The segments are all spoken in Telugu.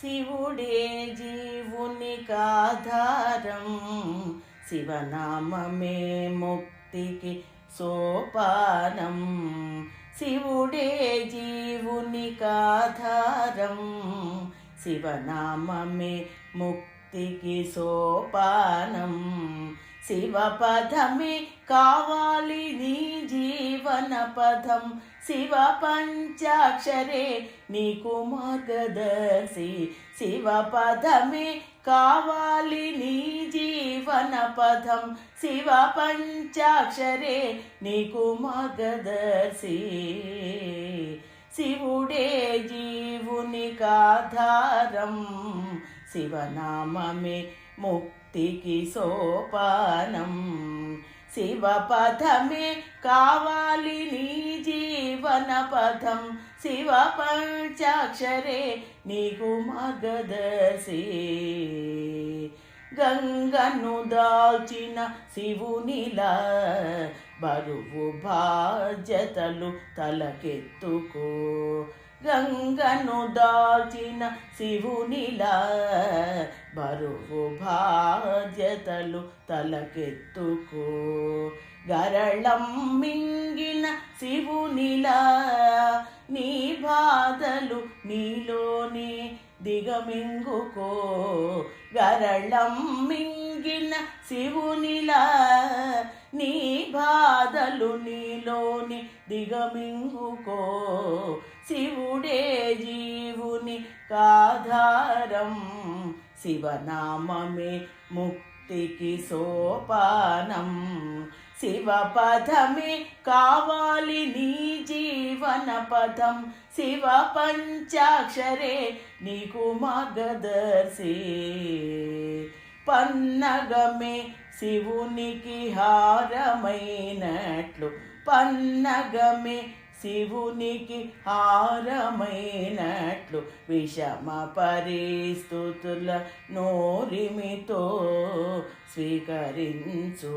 శివుడే జీవునికాధారం, శివనామమే ముక్తికి సోపానం. శివుడే జీవునికాధారం, శివనామమే ముక్తికి సోపానం. శివపదమే కావాలి నీ జీవన పదం, శివ పంచాక్షరే నీకు మార్గదర్శి. శివపదమే కావాలి నీ జీవన పదం, శివ పంచాక్షరే నీకు మార్గదర్శి. శివుడే జీవునికాధారం, శివనామమే ముక్తికి సోపానం. శివపదమే కావాలి నీ జీవన పదం, శివ పంచాక్షరే నీకు మార్గదర్శి. గంగను దాల్చిన శివునిలా బరువు బాధ్యతలు తలకెత్తుకో. గంగను దాల్చిన శివునిలా బరువు బాధ్యతలు తలకెత్తుకో. గరళం మింగిన శివునిలా నీ బాధలు నీలోనే దిగమింగుకో. గరళం మింగిన శివునిలా నీ బాధలు నీలోని దిగమింగుకో. శివుడే జీవునికాధారం, శివనామమే ముక్తికి సోపానం. శివపదమే కావాలి నీ జీవన పదం, శివ పంచాక్షరే నీకు మార్గదర్శి. పన్నగమే శివునికి హారమైనట్లు, పన్నగమే శివునికి హారమైనట్లు, విషమ పరిస్థితుల నోరిమితో స్వీకరించు.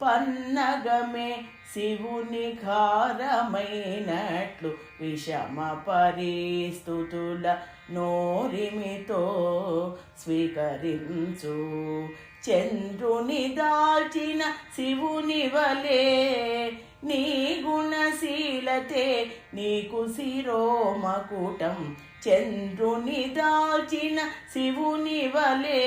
పన్నగమే శివునికి హారమైనట్లు, విషమ పరిస్థితుల నోరిమితో స్వీకరించు. చంద్రుని దాల్చిన శివుని వలే నీ గుణశీలతే నీకు శిరోమకుటం. చంద్రుని దాల్చిన శివుని వలే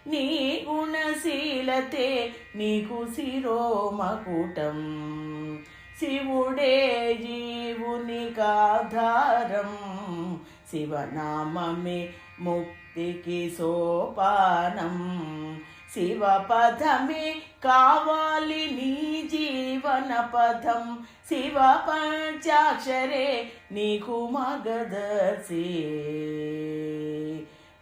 నీ గుణశీలతే నీకు శిరోమకుటం. శివుడే జీవునికాధారం, శివనామమే ముక్తికి సోపానం. శివపదమే కావాలి నీ జీవన పదం, శివ పంచాక్షరే నీకు మార్గదర్శి.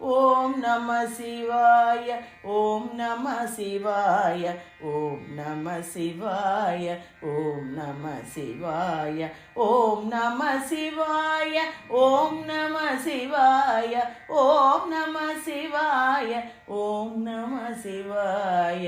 ఓం నమ శివాయ, ఓం నమ శివాయ, ఓం నమ శివాయ, ఓం నమ శివాయ, ఓం నమ శివాయ, ఓం నమ శివాయ, ఓం నమ శివాయ, ఓం నమ శివాయ.